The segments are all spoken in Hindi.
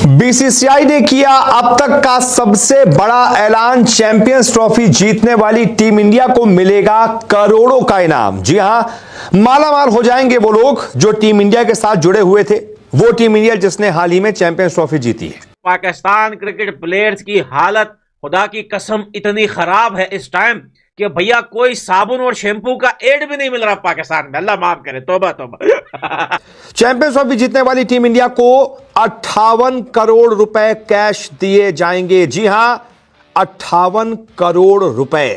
बीसीसीआई ने किया अब तक का सबसे बड़ा ऐलान। चैंपियंस ट्रॉफी जीतने वाली टीम इंडिया को मिलेगा करोड़ों का इनाम। जी हां, मालामाल हो जाएंगे वो लोग जो टीम इंडिया के साथ जुड़े हुए थे। वो टीम इंडिया जिसने हाल ही में चैंपियंस ट्रॉफी जीती है। पाकिस्तान क्रिकेट प्लेयर्स की हालत खुदा की कसम इतनी खराब है इस टाइम कि भैया कोई साबुन और शैम्पू का एड भी नहीं मिल रहा पाकिस्तान में। अल्लाह माफ करे, तौबा तौबा। चैंपियंस ट्रॉफी जीतने वाली टीम इंडिया को 58 करोड़ रुपए कैश दिए जाएंगे। जी हां, 58 करोड़ रुपए।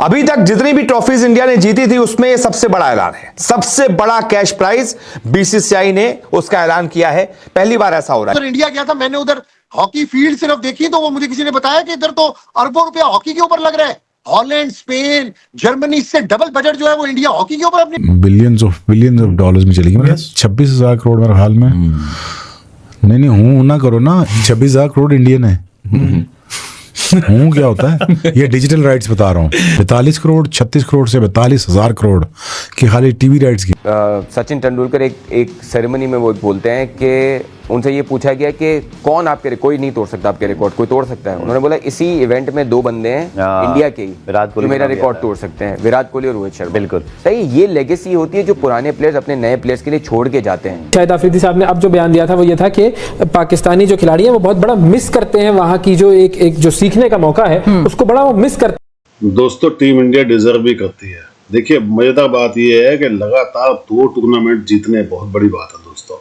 अभी तक जितनी भी ट्रॉफीज इंडिया ने जीती थी उसमें यह सबसे बड़ा ऐलान है। सबसे बड़ा कैश प्राइज बीसीसीआई ने उसका ऐलान किया है। पहली बार ऐसा हो रहा है। इंडिया गया था, मैंने उधर हॉकी फील्ड सिर्फ देखी तो वो मुझे किसी ने बताया कि इधर तो अरबों रुपया हॉकी के ऊपर लग रहा है। हॉलैंड, स्पेन, जर्मनी से डबल बजट जो है वो इंडिया हॉकी के ऊपर अपने बिलियंस ऑफ डॉलर्स में चली गई। 26,000 करोड़ मेरे ख्याल में। नहीं हूं ना करो ना, 26,000 करोड़ इंडियन है। हूं क्या होता है? ये डिजिटल राइट्स बता रहा हूँ। 42 करोड़ 36 करोड़ से 42,000 करोड़ की खाली टीवी राइट्स की। सचिन तेंदुलकर एक सेरेमनी में वो बोलते हैं कि उनसे ये पूछा गया कि कौन आपके कोई नहीं तोड़ सकता, आपके रिकॉर्ड कोई तोड़ सकता है। उन्होंने बोला इसी इवेंट में 2 बंदे हैं इंडिया के ही जो मेरा रिकॉर्ड तोड़ सकते हैं, विराट कोहली और रोहित शर्मा। बिल्कुल सही। ये लेगेसी होती है जो पुराने प्लेयर्स अपने नए प्लेयर्स के लिए छोड़ के जाते हैं। शाहिद अफरीदी साहब ने अब जो बयान दिया था वो ये था कि पाकिस्तानी जो खिलाड़ी हैं वो बहुत बड़ा मिस करते हैं वहां की जो एक जो सीखने का मौका है उसको बड़ा वो मिस करते हैं। दोस्तों, टीम इंडिया डिजर्व भी करती है। देखिए, मजेदार बात यह है कि लगातार 2 टूर्नामेंट जीतने बहुत बड़ी बात है दोस्तों।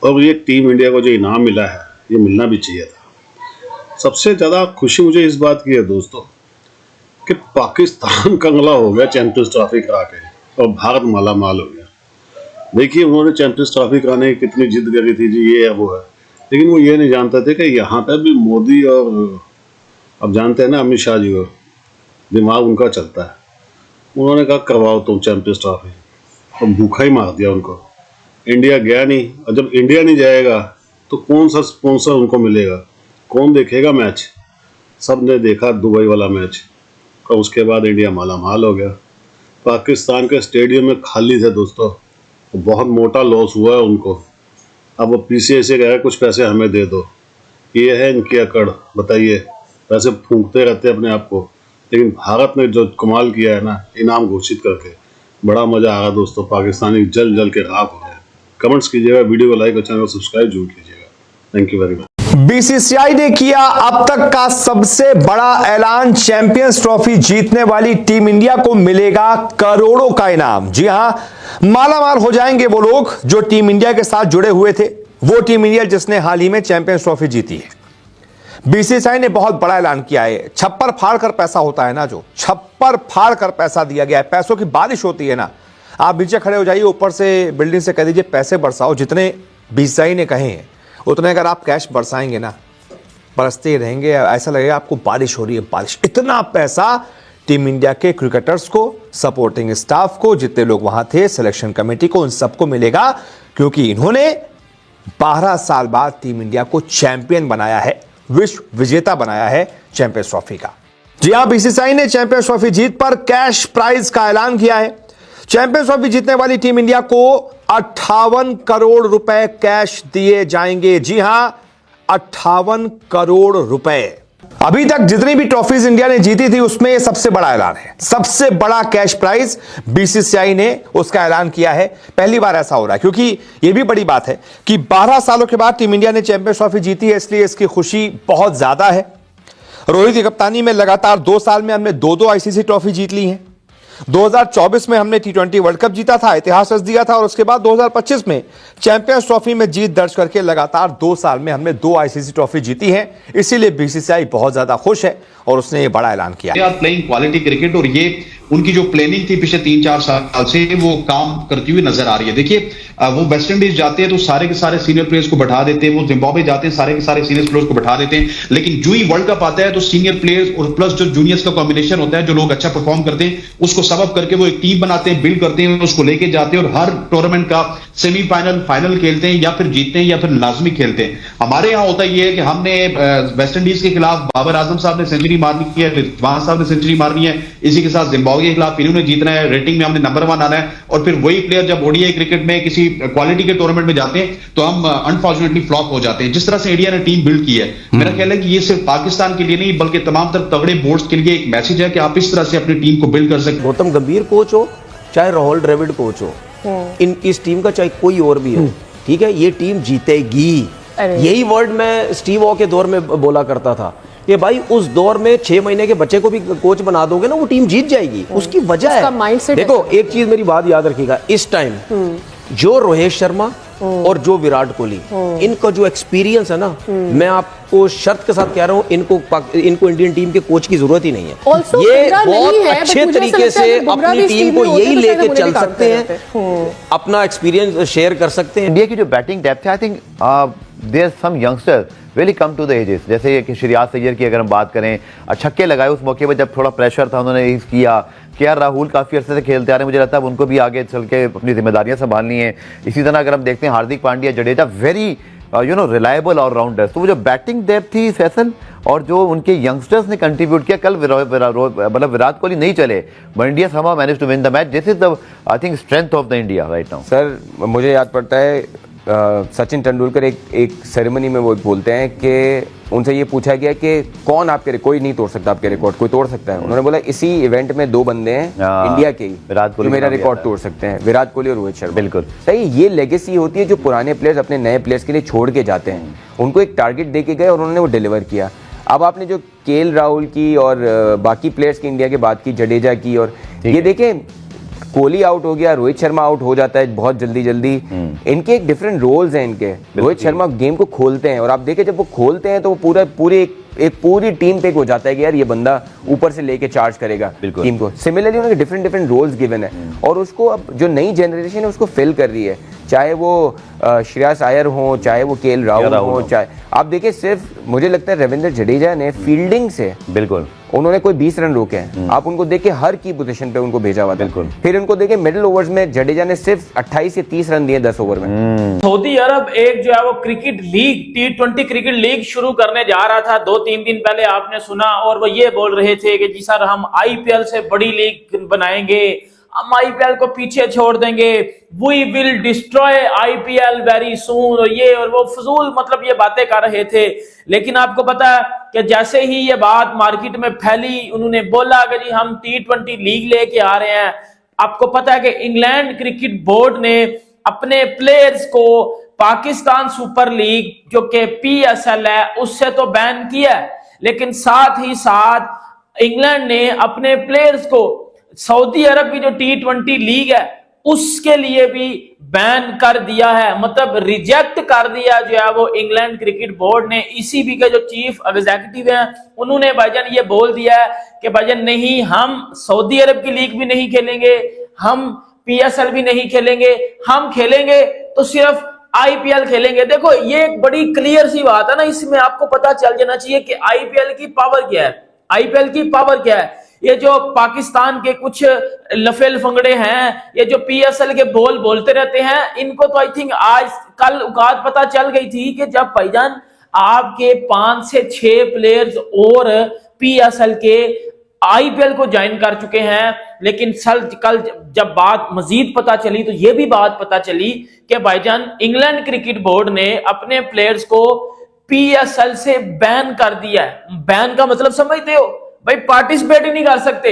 और ये टीम इंडिया को जो इनाम मिला है ये मिलना भी चाहिए था। सबसे ज़्यादा खुशी मुझे इस बात की है दोस्तों कि पाकिस्तान कंगला हो गया चैंपियंस ट्रॉफी करा के और भारत माला माल हो गया। देखिए, उन्होंने चैंपियंस ट्रॉफी कराने की कितनी जिद करी थी जी, ये है वो है, लेकिन वो ये नहीं जानते थे कि यहाँ पर भी मोदी और अब जानते हैं ना अमित शाह जी को, दिमाग उनका चलता है। उन्होंने कहा करवाओ तुम चैंपियंस ट्रॉफी, और भूखा ही मार दिया उनको। इंडिया गया नहीं, और जब इंडिया नहीं जाएगा तो कौन सा स्पॉन्सर उनको मिलेगा, कौन देखेगा मैच? सब ने देखा दुबई वाला मैच, और उसके बाद इंडिया माला माल हो गया। पाकिस्तान के स्टेडियम में खाली थे दोस्तों, तो बहुत मोटा लॉस हुआ है उनको। अब वो पीसीआई से कह कुछ पैसे हमें दे दो, ये है इनकी अकड़। बताइए, पैसे फूंकते रहते अपने आप को, लेकिन भारत ने जो कमाल किया है ना, इनाम घोषित करके, बड़ा मजा आ रहा दोस्तों। पाकिस्तानी जल जल के राख हो रहे हैं। कमेंट्स कीजिएगा, वीडियो को लाइक और चैनल को सब्सक्राइब जरूर कीजिएगा। Thank you very much. BCCI ने किया अब तक का सबसे बड़ा ऐलान। चैंपियंस ट्रॉफी जीतने वाली टीम इंडिया को मिलेगा करोड़ों का इनाम। जी हां, मालामाल हो जाएंगे वो लोग जो टीम इंडिया के साथ जुड़े हुए थे। वो टीम इंडिया जिसने हाल ही में चैंपियंस ट्रॉफी जीती है। बीसीसीआई ने बहुत बड़ा ऐलान किया है। छप्पर फाड़ कर पैसा होता है ना, जो छप्पर फाड़ कर पैसा दिया गया है, पैसों की बारिश होती है ना। आप नीचे खड़े हो जाइए, ऊपर से बिल्डिंग से कह दीजिए पैसे बरसाओ। जितने बीसीसीआई ने कहे हैं उतने अगर आप कैश बरसाएंगे ना, बरसते ही रहेंगे, ऐसा लगेगा आपको बारिश हो रही है, बारिश। इतना पैसा टीम इंडिया के क्रिकेटर्स को, सपोर्टिंग स्टाफ को, जितने लोग वहां थे, सिलेक्शन कमेटी को, उन सबको मिलेगा, क्योंकि इन्होंने 12 साल बाद टीम इंडिया को चैंपियन बनाया है, विश्व विजेता बनाया है चैंपियंस ट्रॉफी का। जी हां, बीसीसीआई ने चैंपियंस ट्रॉफी जीत पर कैश प्राइज का ऐलान किया है। चैंपियंस ट्रॉफी जीतने वाली टीम इंडिया को 58 करोड़ रुपए कैश दिए जाएंगे। जी हां, 58 करोड़ रुपए। अभी तक जितनी भी ट्रॉफीज इंडिया ने जीती थी उसमें यह सबसे बड़ा ऐलान है। सबसे बड़ा कैश प्राइज बीसीसीआई ने उसका ऐलान किया है। पहली बार ऐसा हो रहा है, क्योंकि यह भी बड़ी बात है कि 12 सालों के बाद टीम इंडिया ने चैंपियंस ट्रॉफी जीती है, इसलिए इसकी खुशी बहुत ज्यादा है। रोहित की कप्तानी में लगातार 2 साल में हमने 2 आईसीसी ट्रॉफी जीत ली है। 2024 में हमने T20 वर्ल्ड कप जीता था, इतिहास रच दिया था, और उसके बाद 2025 में चैंपियंस ट्रॉफी में जीत दर्ज करके लगातार 2 साल में हमने 2 आईसीसी ट्रॉफी जीती है। इसीलिए बीसीसीआई बहुत ज्यादा खुश है और उसने ये बड़ा ऐलान किया। प्लेइंग क्वालिटी क्रिकेट, और ये उनकी जो प्लानिंग थी पिछले 3-4 साल से वो काम करती हुई नजर आ रही है। देखिए, वो वेस्ट इंडीज जाते हैं तो सारे के सारे सीनियर प्लेयर्स को बैठा देते हैं, वो जिम्बाब्वे जाते हैं सारे के सारे सीनियर प्लेयर्स को बैठा देते हैं, लेकिन जो ही वर्ल्ड कप आता है तो सीनियर प्लेयर्स और प्लस जो जूनियर्स का कॉम्बिनेशन होता है, जो लोग अच्छा परफॉर्म करते हैं उसको सबअप करके वो एक टीम बनाते हैं, बिल्ड करते हैं, उसको लेके जाते हैं और हर टूर्नामेंट का सेमीफाइनल, फाइनल खेलते हैं, या फिर जीतते हैं या फिर लाजमी खेलते हैं। हमारे यहाँ होता यह है कि हमने वेस्ट इंडीज के खिलाफ बाबर आजम साहब ने सेंचुरी मारनी है, रिजवान साहब ने सेंचुरी मारनी है, इसी के साथ जिम्बाब्वे जिम्बाब्वे के खिलाफ इन्होंने जीतना है, रेटिंग में हमने नंबर 1 आना है, और फिर वही प्लेयर जब ओडीआई क्रिकेट में किसी क्वालिटी के टूर्नामेंट में जाते हैं तो हम अनफॉर्चुनेटली फ्लॉप हो जाते हैं। जिस तरह से इंडिया ने टीम बिल्ड की है, मेरा ख्याल है कि ये सिर्फ पाकिस्तान के लिए नहीं बल्कि तमाम तरह तगड़े बोर्ड्स के लिए एक मैसेज है कि आप इस तरह से अपनी टीम को बिल्ड कर सकते हैं। गौतम गंभीर कोच हो चाहे राहुल द्रविड़ कोच हो, इस टीम का चाहे कोई और भी हो, ठीक है, ये टीम जीतेगी। यही वर्ड मैं स्टीव वॉ के दौर में बोला करता था कि भाई उस दौर में 6 महीने के बच्चे को भी कोच बना दोगे ना, वो टीम जीत जाएगी। उसकी वजह है, देखो एक चीज मेरी बात याद रखिएगा, इस टाइम जो रोहित शर्मा और जो विराट कोहली, इनका जो एक्सपीरियंस है ना, मैं आपको शर्त के साथ कह रहा हूँ, इनको इंडियन टीम के कोच की जरूरत ही नहीं है। ये बहुत अच्छे तरीके से अपनी टीम को यही लेके चल सकते हैं, अपना एक्सपीरियंस शेयर कर सकते हैं। इंडिया की जो बैटिंग डेप्थ है, I think there some youngster really come to the ages. जैसे कि श्रेयस अय्यर की अगर हम बात करें, छक्के लगाए उस मौके पर जब थोड़ा प्रेशर था, उन्होंने किया। केएल राहुल काफ़ी अर्से से खेलते आ रहे हैं, मुझे लगता है उनको भी आगे चल के अपनी जिम्मेदारियां संभालनी है। इसी तरह अगर हम देखते हैं Hardik Pandya, Jadeja, very reliable allrounders. तो वो जो बैटिंग डेप्थ थी फैसल, और जो उनके यंगस्टर्स ने कंट्रीब्यूट किया, कल मतलब विराट कोहली नहीं चले, but India somehow managed to win the match. This is the, I think, strength of the India right now. Sir मुझे याद पड़ता है सचिन तेंदुलकर एक सेरेमनी में वो बोलते हैं कि उनसे ये पूछा गया कि कौन आपके, कोई नहीं तोड़ सकता आपके रिकॉर्ड, कोई तोड़ सकता है। उन्होंने बोला इसी इवेंट में 2 बंदे हैं इंडिया के ही विराट कोहली जो मेरा रिकॉर्ड तोड़ सकते हैं, विराट कोहली और रोहित शर्मा। बिल्कुल सही, ये लेगेसी होती है जो पुराने प्लेयर्स अपने नए प्लेयर्स के लिए छोड़ के जाते हैं। उनको एक टारगेट दे के गए और उन्होंने वो डिलीवर किया। अब आपने जो केएल राहुल की और बाकी प्लेयर्स की इंडिया की बात की, जडेजा की, और ये देखें कोहली आउट हो गया, रोहित शर्मा आउट हो जाता है बहुत जल्दी। इनके एक डिफरेंट रोल्स हैं इनके। रोहित शर्मा गेम को खोलते हैं, और आप देखें जब वो खोलते हैं तो वो पूरी टीम पे हो जाता है कि यार ये बंदा ऊपर से लेके चार्ज करेगा टीम को। सिमिलरली उन्हें डिफरेंट रोल्स गिवन है, और उसको अब जो नई जनरेशन है उसको फिल कर रही है, चाहे वो श्रेयस अय्यर हो, चाहे वो केएल राहुल हो, चाहे आप देखिए, सिर्फ मुझे लगता है रविंद्र जडेजा ने फील्डिंग से बिल्कुल उन्होंने कोई 20 रन रोके हैं। आप उनको देखिए हर की पोजीशन पे उनको भेजा हुआ था। फिर उनको देखिए मिडिल ओवर्स में जडेजा ने सिर्फ 28 से 30 रन दिए 10 ओवर में। सऊदी अरब एक जो है वो cricket league, T20 cricket league शुरू करने जा रहा था 2-3 दिन पहले, आपने सुना, और वो ये बोल रहे थे कि जी सर हम आईपीएल से बड़ी लीग बनाएंगे, हम आईपीएल को पीछे छोड़ देंगे, we will destroy IPL very soon, और ये और वो फजूल मतलब ये बातें कर रहे थे। लेकिन आपको पता है कि जैसे ही ये बात मार्केट में फैली, उन्होंने बोला कि जी हम T20 लीग लेके आ रहे हैं। आपको पता है कि इंग्लैंड क्रिकेट बोर्ड ने अपने प्लेयर्स को पाकिस्तान सुपर लीग जो कि PSL है उससे तो बैन किया है, लेकिन साथ ही साथ इंग्लैंड ने अपने प्लेयर्स को सऊदी अरब की जो T20 लीग है उसके लिए भी बैन कर दिया है, मतलब रिजेक्ट कर दिया जो है वो इंग्लैंड क्रिकेट बोर्ड ने। ECB के जो चीफ एग्जीक्यूटिव हैं उन्होंने भाईजान ये बोल दिया है कि भाईजान नहीं, हम सऊदी अरब की लीग भी नहीं खेलेंगे, हम PSL भी नहीं खेलेंगे, हम खेलेंगे तो सिर्फ IPL खेलेंगे। देखो ये एक बड़ी क्लियर सी बात है ना, इसमें आपको पता चल जाना चाहिए कि IPL की पावर क्या है। IPL की पावर क्या है? ये जो पाकिस्तान के कुछ लफे लफंगड़े हैं, ये जो PSL के बोल बोलते रहते हैं, इनको तो आई थिंक आज कल औकात पता चल गई थी कि जब भाईजान आपके 5 से 6 प्लेयर्स और PSL के IPL को ज्वाइन कर चुके हैं। लेकिन कल जब बात मजीद पता चली तो ये भी बात पता चली कि भाईजान इंग्लैंड क्रिकेट बोर्ड ने अपने प्लेयर्स को PSL से बैन कर दिया है। बैन का मतलब समझते हो भाई, पार्टिसिपेट ही नहीं कर सकते।